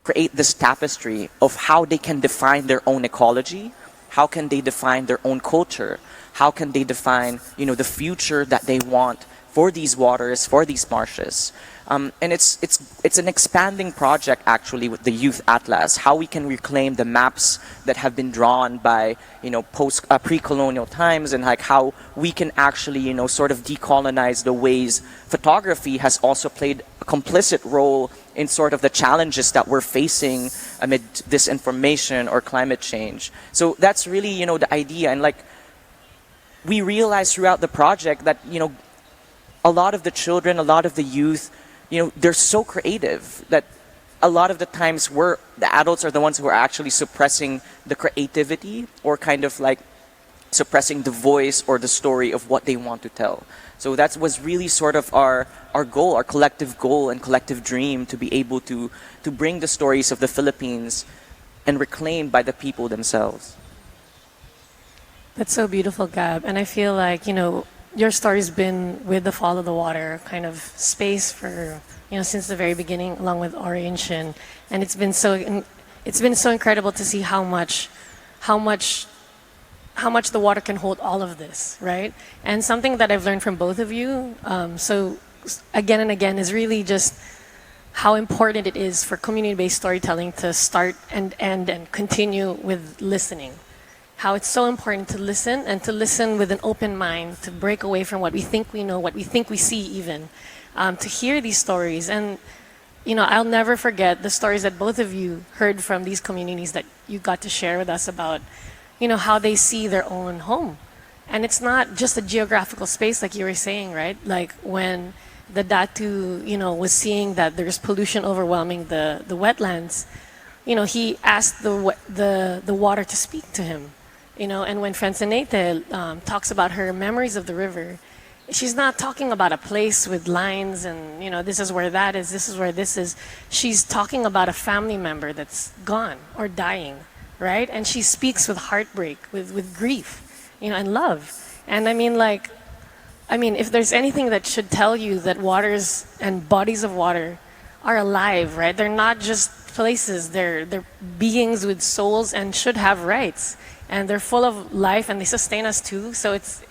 create this tapestry of how they can define their own ecology, how can they define their own culture, how can they define, the future that they want for these waters, for these marshes. And it's an expanding project actually with the Youth Atlas, how we can reclaim the maps that have been drawn by, pre-colonial times, and like how we can actually, sort of decolonize the ways photography has also played a complicit role in sort of the challenges that we're facing amid disinformation or climate change. So that's really, the idea. And like, we realized throughout the project that, a lot of the children, a lot of the youth, they're so creative that a lot of the times the adults are the ones who are actually suppressing the creativity or kind of like suppressing the voice or the story of what they want to tell. So that was really sort of our goal, our collective goal and collective dream, to be able to bring the stories of the Philippines and reclaimed by the people themselves. That's so beautiful, Gab. And I feel like, your story's been with the Fall of the Water kind of space for, since the very beginning, along with Orange, and it's been so incredible to see how much the water can hold all of this, right? And something that I've learned from both of you, so again and again, is really just how important it is for community-based storytelling to start and end and continue with listening. How it's so important to listen, and to listen with an open mind, to break away from what we think we know, what we think we see even, to hear these stories. And, I'll never forget the stories that both of you heard from these communities that you got to share with us about, how they see their own home. And it's not just a geographical space like you were saying, right? Like when the Datu, was seeing that there's pollution overwhelming the wetlands, he asked the water to speak to him. And when Francenete talks about her memories of the river, she's not talking about a place with lines and, this is where that is, this is where this is. She's talking about a family member that's gone or dying, right? And she speaks with heartbreak, with grief, and love. And if there's anything that should tell you that waters and bodies of water are alive, right? They're not just places, they're beings with souls and should have rights. And they're full of life and they sustain us too. So it's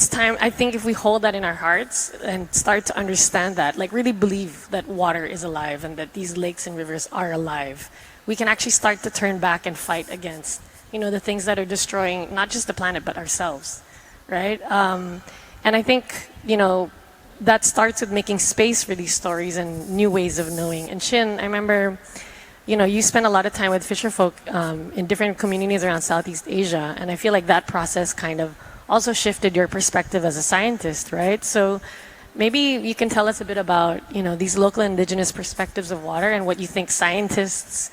time, I think, if we hold that in our hearts and start to understand that, like really believe that water is alive and that these lakes and rivers are alive, we can actually start to turn back and fight against, the things that are destroying not just the planet but ourselves, right? And I think, that starts with making space for these stories and new ways of knowing. And Shin, I remember, you spend a lot of time with fisherfolk in different communities around Southeast Asia, and I feel like that process kind of also shifted your perspective as a scientist, right? So maybe you can tell us a bit about, these local indigenous perspectives of water and what you think scientists,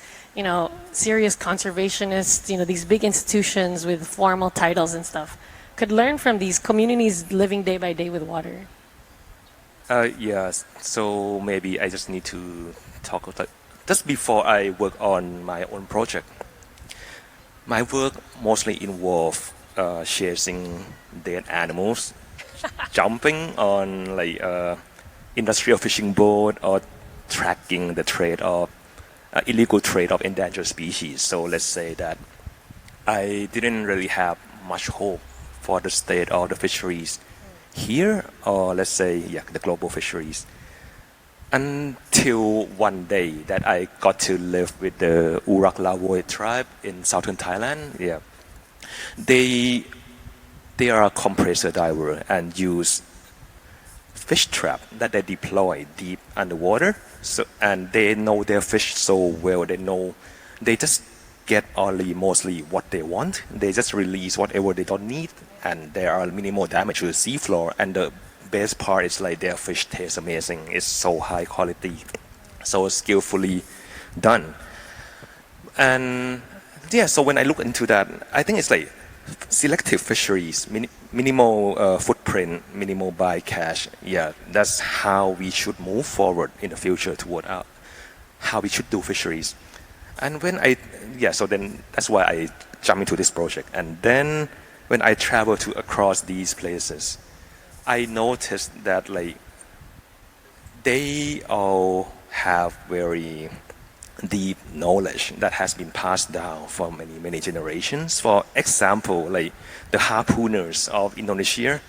serious conservationists, these big institutions with formal titles and stuff could learn from these communities living day by day with water. Yes, so maybe I just need to talk about just before I work on my own project. My work mostly involve chasing dead animals, jumping on like industrial fishing boat, or tracking the trade of illegal trade of endangered species. So let's say that I didn't really have much hope for the state of the fisheries here, or let's say the global fisheries, until one day that I got to live with the Urak Lavoy tribe in southern Thailand. Yeah, they are a compressor diver and use fish trap that they deploy deep underwater. So, and they know their fish so well. They just get only mostly what they want. They just release whatever they don't need, and there are minimal damage to the seafloor. And the best part is like their fish tastes amazing. It's so high quality, so skillfully done. And so when I look into that, I think it's like selective fisheries, minimal footprint, minimal bycatch. Yeah, that's how we should move forward in the future toward how we should do fisheries. And when so then that's why I jump into this project. And then when I travel to across these places, I noticed that like they all have very deep knowledge that has been passed down for many generations. For example, like the harpooners of Indonesia,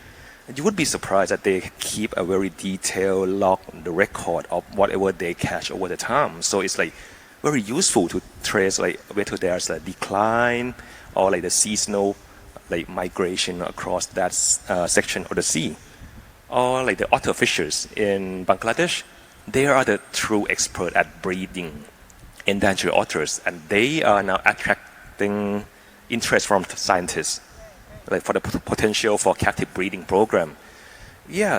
you would be surprised that they keep a very detailed log, the record of whatever they catch over the time. So it's like very useful to trace like whether there's a decline or like the seasonal like migration across that section of the sea. Or like the otter fishers in Bangladesh, they are the true expert at breeding endangered otters, and they are now attracting interest from scientists, like for the potential for captive breeding program.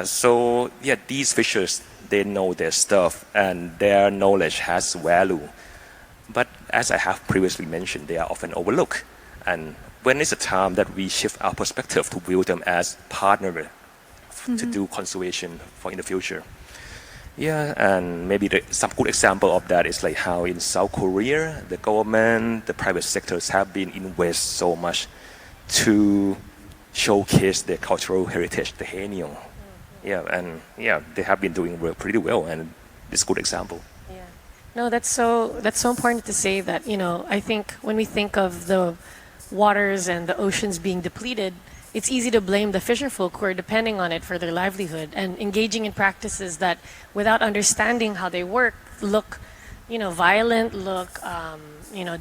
So these fishers, they know their stuff and their knowledge has value. But as I have previously mentioned, they are often overlooked. And when is the time that we shift our perspective to view them as partners to do conservation for in the future? And maybe some good example of that is like how in South Korea, the government, the private sectors have been invest so much to showcase their cultural heritage, the Haenyeo. They have been doing pretty well, and it's a good example. No, that's so important to say that, I think when we think of the waters and the oceans being depleted, it's easy to blame the fisherfolk who are depending on it for their livelihood and engaging in practices that, without understanding how they work, look, violent, look,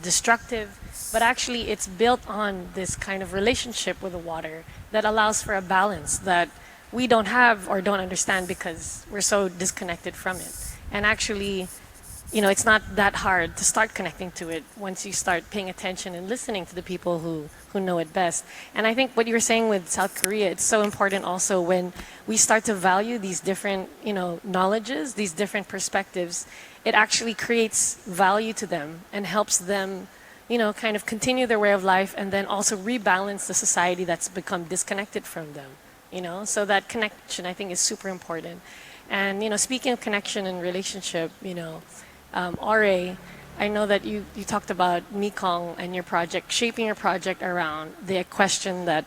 destructive. But actually, it's built on this kind of relationship with the water that allows for a balance that we don't have or don't understand because we're so disconnected from it. And actually, it's not that hard to start connecting to it once you start paying attention and listening to the people who know it best. And I think what you were saying with South Korea, it's so important also when we start to value these different, knowledges, these different perspectives, it actually creates value to them and helps them, kind of continue their way of life and then also rebalance the society that's become disconnected from them, So that connection, I think, is super important. And, speaking of connection and relationship, RA, I know that you talked about Mekong and your project, shaping your project around the question that,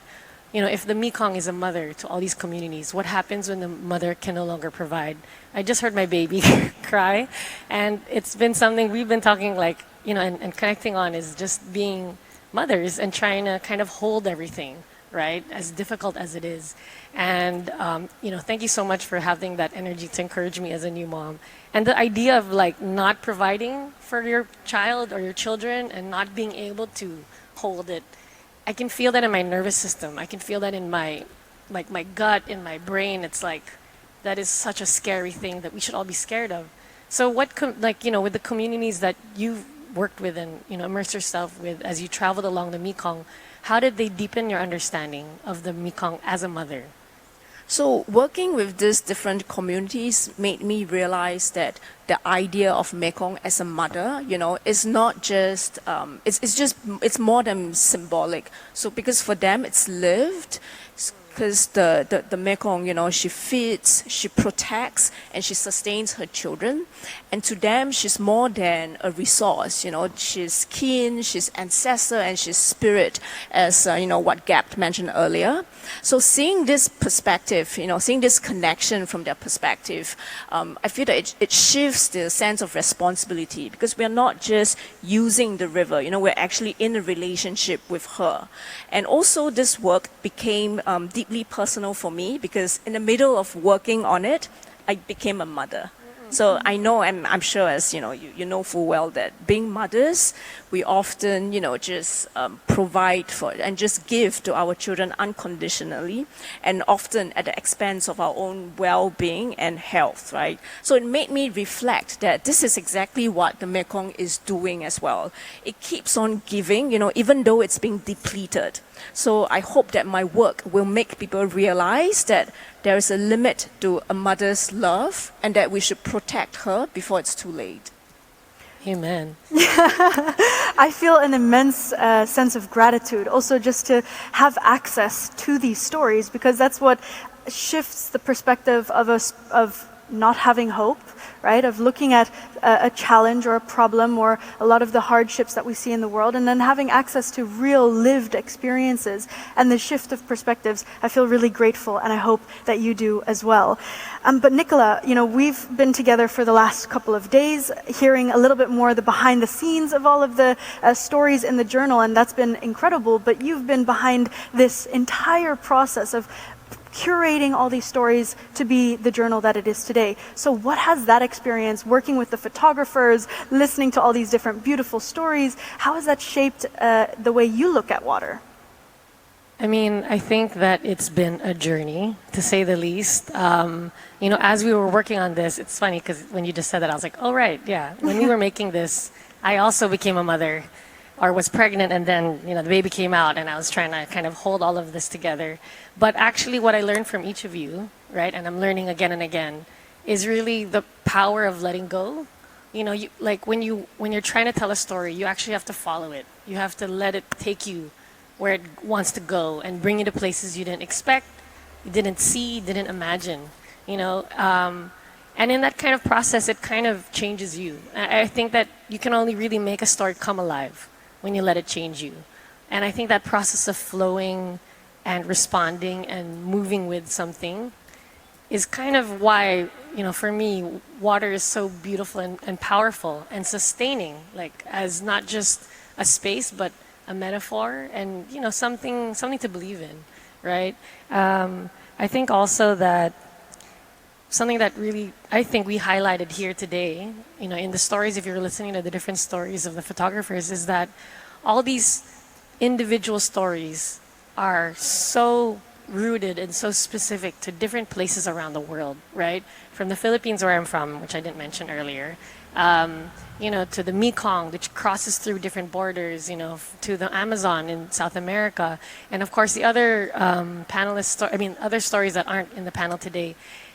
if the Mekong is a mother to all these communities, what happens when the mother can no longer provide? I just heard my baby cry, and it's been something we've been talking and connecting on is just being mothers and trying to kind of hold everything, right? As difficult as it is. And, thank you so much for having that energy to encourage me as a new mom. And the idea of not providing for your child or your children and not being able to hold it, I can feel that in my nervous system. I can feel that in my gut, in my brain. It's that is such a scary thing that we should all be scared of. So what, with the communities that you've worked with and, immersed yourself with as you traveled along the Mekong, how did they deepen your understanding of the Mekong as a mother? So working with these different communities made me realize that the idea of Mekong as a mother, is not just, it's more than symbolic. So because for them it's lived, because the Mekong, she feeds, she protects, and she sustains her children. And to them, she's more than a resource, she's kin, she's ancestor, and she's spirit, as, what Gap mentioned earlier. So seeing this perspective, seeing this connection from their perspective, I feel that it shifts the sense of responsibility because we're not just using the river, we're actually in a relationship with her. And also this work became deeply personal for me because in the middle of working on it, I became a mother. So I know, I'm sure as, you know full well that being mothers, we often, just provide for and just give to our children unconditionally and often at the expense of our own well-being and health, right? So it made me reflect that this is exactly what the Mekong is doing as well. It keeps on giving, even though it's being depleted. So I hope that my work will make people realize that there is a limit to a mother's love and that we should protect her before it's too late. Amen. I feel an immense sense of gratitude also just to have access to these stories because that's what shifts the perspective of us of not having hope, right? Of looking at a challenge or a problem or a lot of the hardships that we see in the world, and then having access to real lived experiences and the shift of perspectives. I feel really grateful, and I hope that you do as well. But Nicola, we've been together for the last couple of days, hearing a little bit more the behind the scenes of all of the stories in the journal, and that's been incredible. But you've been behind this entire process of curating all these stories to be the journal that it is today. So what has that experience, working with the photographers, listening to all these different beautiful stories, how has that shaped the way you look at water? I mean, I think that it's been a journey, to say the least. As we were working on this, it's funny because when you just said that, I was like, oh, right, yeah. When we were making this, I also became a mother, or was pregnant, and then the baby came out, and I was trying to kind of hold all of this together. But actually what I learned from each of you, right, and I'm learning again and again, is really the power of letting go. Like when you're trying to tell a story, you actually have to follow it. You have to let it take you where it wants to go and bring you to places you didn't expect, you didn't see, didn't imagine, and in that kind of process, it kind of changes you. I think that you can only really make a story come alive when you let it change you. And I think that process of flowing and responding and moving with something is kind of why, for me, water is so beautiful and powerful and sustaining, like as not just a space, but a metaphor and, something to believe in, right? I think also that something that really, I think we highlighted here today, in the stories, if you're listening to the different stories of the photographers, is that all these individual stories are so rooted and so specific to different places around the world, right? From the Philippines, where I'm from, which I didn't mention earlier, to the Mekong, which crosses through different borders, to the Amazon in South America, and of course the other other stories that aren't in the panel today.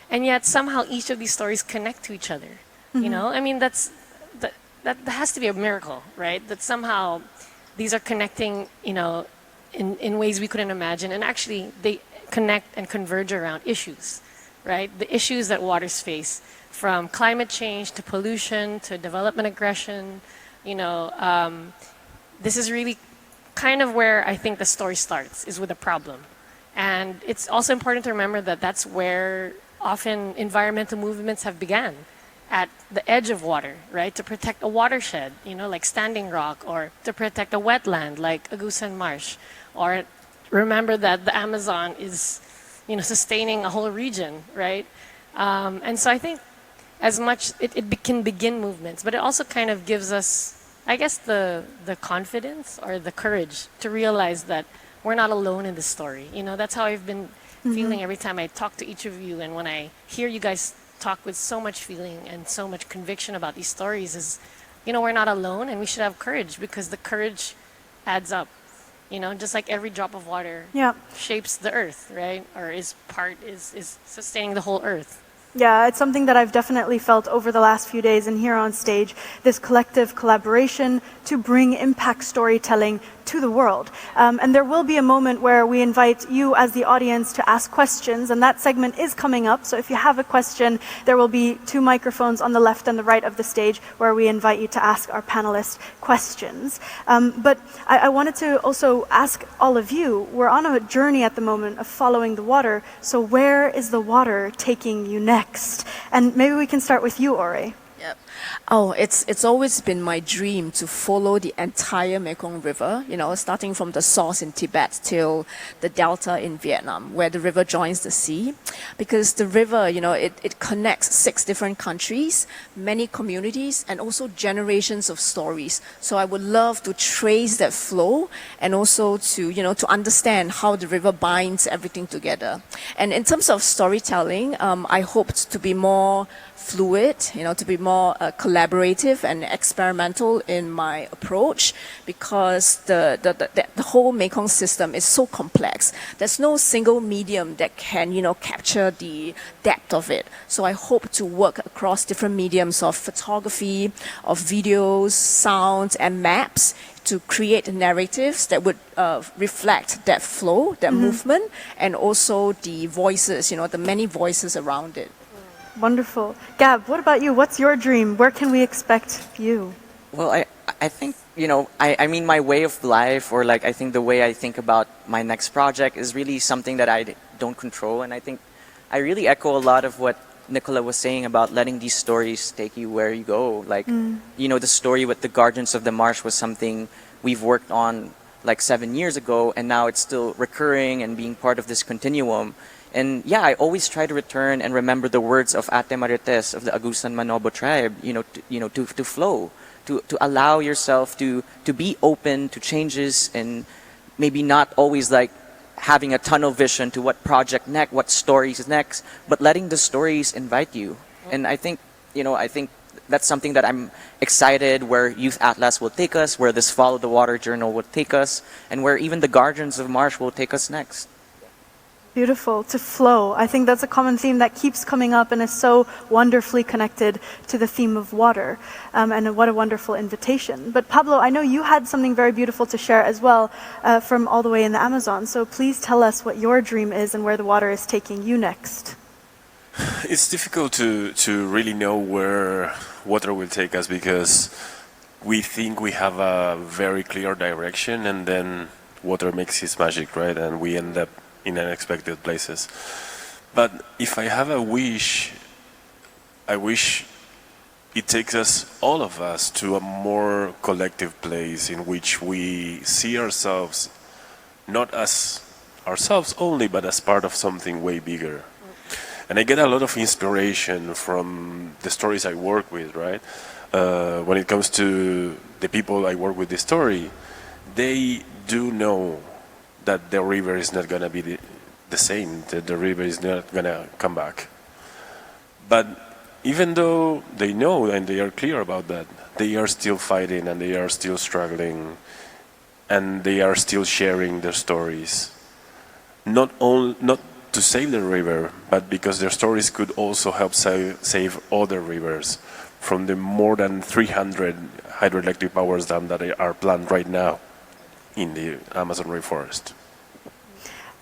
And yet somehow each of these stories connect to each other. That has to be a miracle, right? That somehow these are connecting, in ways we couldn't imagine. And actually they connect and converge around issues, right? The issues that waters face, from climate change to pollution to development aggression. This is really kind of where I think the story starts, is with a problem. And it's also important to remember that that's where often environmental movements have began, at the edge of water, right? To protect a watershed, like Standing Rock, or to protect a wetland like Agusan Marsh, or remember that the Amazon is, sustaining a whole region, right? And so I think as much it can begin movements, but it also kind of gives us, I guess, the confidence or the courage to realize that we're not alone in this story. That's how I've been feeling every time I talk to each of you, and when I hear you guys talk with so much feeling and so much conviction about these stories, is, we're not alone, and we should have courage, because the courage adds up. Just like every drop of water shapes the earth, right? Or is sustaining the whole earth. Yeah, it's something that I've definitely felt over the last few days and here on stage, this collective collaboration to bring impact storytelling to the world. And there will be a moment where we invite you as the audience to ask questions, and that segment is coming up. So if you have a question, there will be 2 microphones on the left and the right of the stage where we invite you to ask our panelists questions. But I wanted to also ask all of you, we're on a journey at the moment of following the water. So where is the water taking you next? And maybe we can start with you, Ore. Yep. Oh, it's always been my dream to follow the entire Mekong River, starting from the source in Tibet till the delta in Vietnam, where the river joins the sea. Because the river, it connects 6 different countries, many communities, and also generations of stories. So I would love to trace that flow, and also to understand how the river binds everything together. And in terms of storytelling, I hoped to be more fluid, to be more collaborative and experimental in my approach, because the whole Mekong system is so complex. There's no single medium that can, capture the depth of it. So I hope to work across different mediums of photography, of videos, sounds, and maps to create narratives that would reflect that flow, that movement, and also the voices, the many voices around it. Wonderful. Gab, what about you? What's your dream? Where can we expect you? Well, I think, I mean, my way of life, or like, I think the way I think about my next project is really something that I don't control. And I think I really echo a lot of what Nicola was saying about letting these stories take you where you go. Like, the story with the Guardians of the Marsh was something we've worked on like 7 years ago, and now it's still recurring and being part of this continuum. And yeah, I always try to return and remember the words of Ate Marites of the Agusan Manobo tribe, to flow, to allow yourself to be open to changes, and maybe not always like having a tunnel vision to what project next, what stories next, but letting the stories invite you. And I think that's something that I'm excited where Youth Atlas will take us, where this Follow the Water Journal will take us, and where even the Guardians of Marsh will take us next. Beautiful. To flow. I think that's a common theme that keeps coming up and is so wonderfully connected to the theme of water. And what a wonderful invitation. But Pablo, I know you had something very beautiful to share as well from all the way in the Amazon. So please tell us what your dream is and where the water is taking you next. It's difficult to really know where water will take us, because we think we have a very clear direction, and then water makes its magic, right? And we end up in unexpected places. But if I have a wish, I wish it takes us, all of us, to a more collective place in which we see ourselves not as ourselves only, but as part of something way bigger. And I get a lot of inspiration from the stories I work with, right? When it comes to the people I work with the story, they do know that the river is not going to be the same, that the river is not going to come back. But even though they know and they are clear about that, they are still fighting, and they are still struggling, and they are still sharing their stories. Not to save the river, but because their stories could also help save other rivers from the more than 300 hydroelectric power dams that are planned right now in the Amazon rainforest.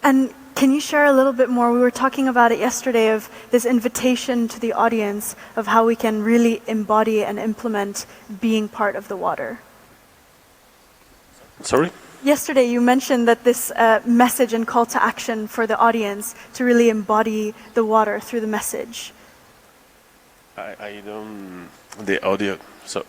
And can you share a little bit more? We were talking about it yesterday, of this invitation to the audience of how we can really embody and implement being part of the water. Sorry? Yesterday you mentioned that this message and call to action for the audience to really embody the water through the message. I don't... the audio... so...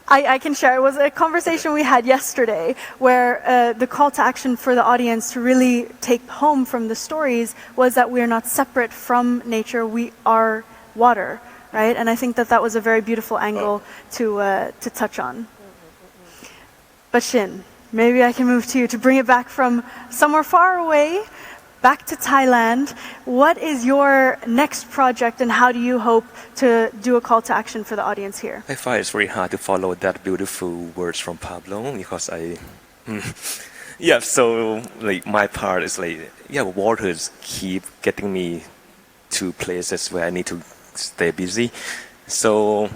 I can share. It was a conversation we had yesterday where the call to action for the audience to really take home from the stories was that we are not separate from nature, we are water, right? And I think that was a very beautiful angle to touch on. But Shin, maybe I can move to you to bring it back from somewhere far away back to Thailand. What is your next project, and how do you hope to do a call to action for the audience here? I find it's very hard to follow that beautiful words from Pablo, because yeah, so like my part is like, yeah, waters keep getting me to places where I need to stay busy. So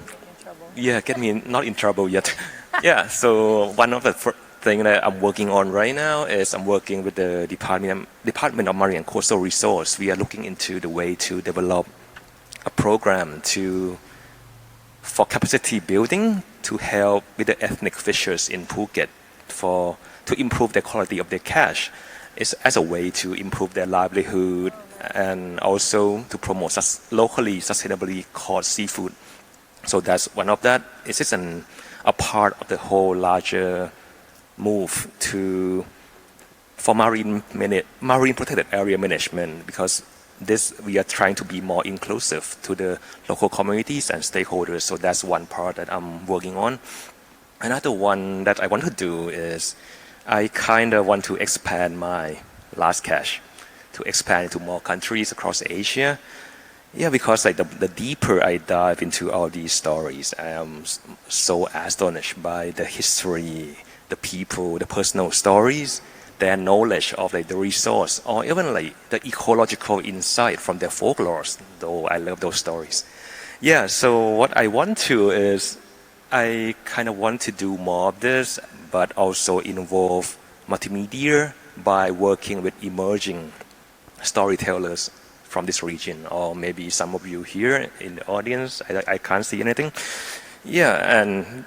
yeah, get me not in trouble yet. Yeah, so one of the thing that I'm working on right now is I'm working with the Department of Marine and Coastal Resource. We are looking into the way to develop a program for capacity building to help with the ethnic fishers in Phuket to improve the quality of their catch. It's as a way to improve their livelihood and also to promote locally sustainably caught seafood. So that's one of that. It's just a part of the whole larger move for marine protected area management, because we are trying to be more inclusive to the local communities and stakeholders. So that's one part that I'm working on. Another one that I want to do is I kind of want to expand my last catch, to expand to more countries across Asia. Yeah, because like the deeper I dive into all these stories, I am so astonished by the history, the people, the personal stories, their knowledge of like the resource, or even like the ecological insight from their folklores. Though I love those stories. Yeah, so what I want to is I kind of want to do more of this, but also involve multimedia by working with emerging storytellers from this region, or maybe some of you here in the audience. I can't see anything. Yeah, and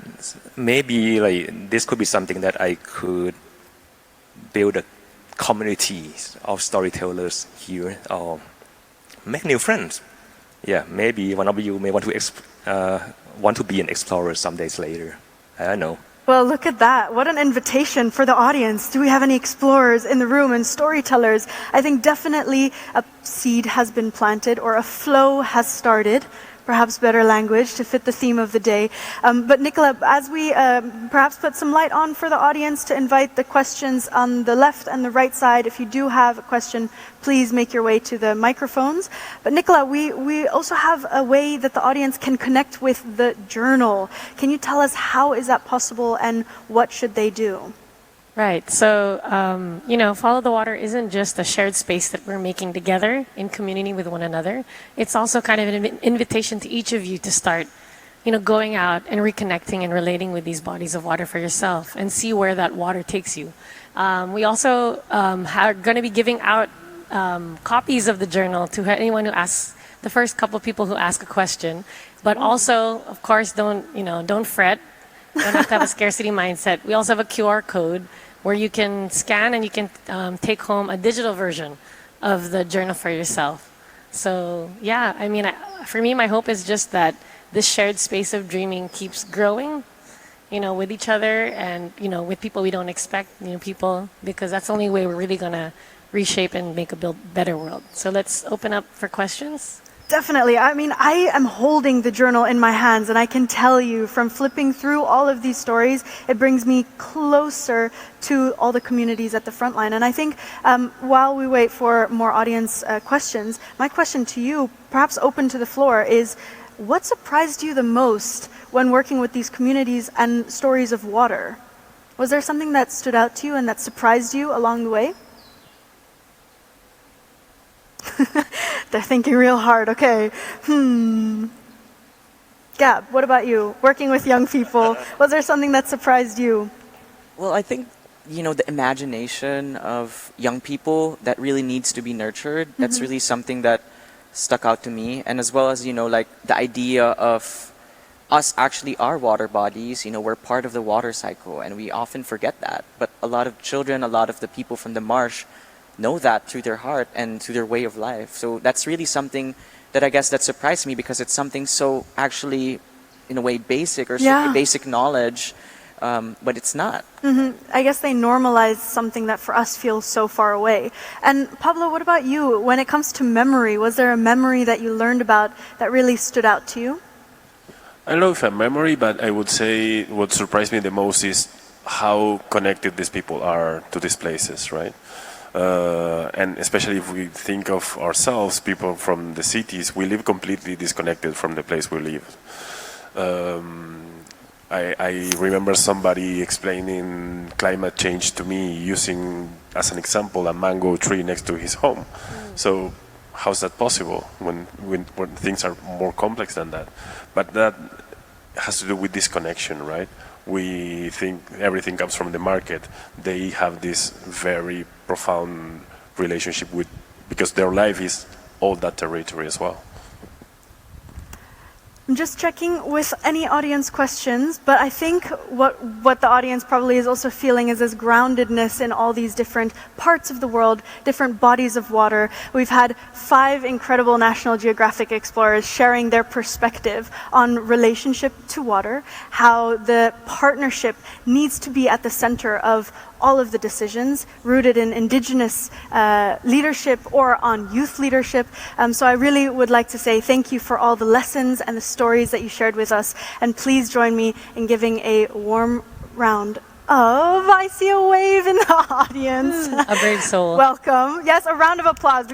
maybe like this could be something that I could build a community of storytellers here, or make new friends. Yeah, maybe one of you may want to be an explorer some days later. I don't know. Well, look at that. What an invitation for the audience. Do we have any explorers in the room and storytellers? I think definitely a seed has been planted or a flow has started. Perhaps better language to fit the theme of the day. But Nicola, as we perhaps put some light on for the audience to invite the questions on the left and the right side, if you do have a question, please make your way to the microphones. But Nicola, we also have a way that the audience can connect with the journal. Can you tell us how is that possible and what should they do? Right. So, Follow the Water isn't just a shared space that we're making together in community with one another. It's also kind of an invitation to each of you to start, going out and reconnecting and relating with these bodies of water for yourself and see where that water takes you. We also are going to be giving out copies of the journal to anyone who asks, the first couple of people who ask a question. But also, of course, don't fret. Don't have to have a scarcity mindset. We also have a QR code where you can scan and you can take home a digital version of the journal for yourself. So yeah, for me, my hope is just that this shared space of dreaming keeps growing, with each other and, with people we don't expect, new people, because that's the only way we're really going to reshape and make a better world. So let's open up for questions. Definitely. I am holding the journal in my hands, and I can tell you from flipping through all of these stories, it brings me closer to all the communities at the front line. And I think while we wait for more audience questions, my question to you, perhaps open to the floor, is what surprised you the most when working with these communities and stories of water? Was there something that stood out to you and that surprised you along the way? They're thinking real hard. Okay. Gab, what about you? Working with young people, was there something that surprised you? Well, I think, the imagination of young people that really needs to be nurtured. That's really something that stuck out to me. And as well as, like the idea of us actually are water bodies. We're part of the water cycle, and we often forget that. But a lot of children, a lot of the people from the marsh know that through their heart and through their way of life. So that's really something that I guess that surprised me, because it's something so actually, in a way, basic or basic knowledge, but it's not. I guess they normalize something that for us feels so far away. And Pablo, what about you? When it comes to memory, was there a memory that you learned about that really stood out to you? I don't know if a memory, but I would say what surprised me the most is how connected these people are to these places, right? And especially if we think of ourselves, people from the cities, we live completely disconnected from the place we live. I remember somebody explaining climate change to me using, as an example, a mango tree next to his home. So how's that possible when things are more complex than that? But that has to do with disconnection, right? We think everything comes from the market. They have this very profound relationship with, because their life is all that territory as well. I'm just checking with any audience questions, but I think what the audience probably is also feeling is this groundedness in all these different parts of the world, different bodies of water. We've had 5 incredible National Geographic explorers sharing their perspective on relationship to water, how the partnership needs to be at the center of all of the decisions, rooted in indigenous leadership or on youth leadership. So I really would like to say thank you for all the lessons and the stories that you shared with us. And please join me in giving a warm round of, I see a wave in the audience. A brave soul. Welcome. Yes, a round of applause.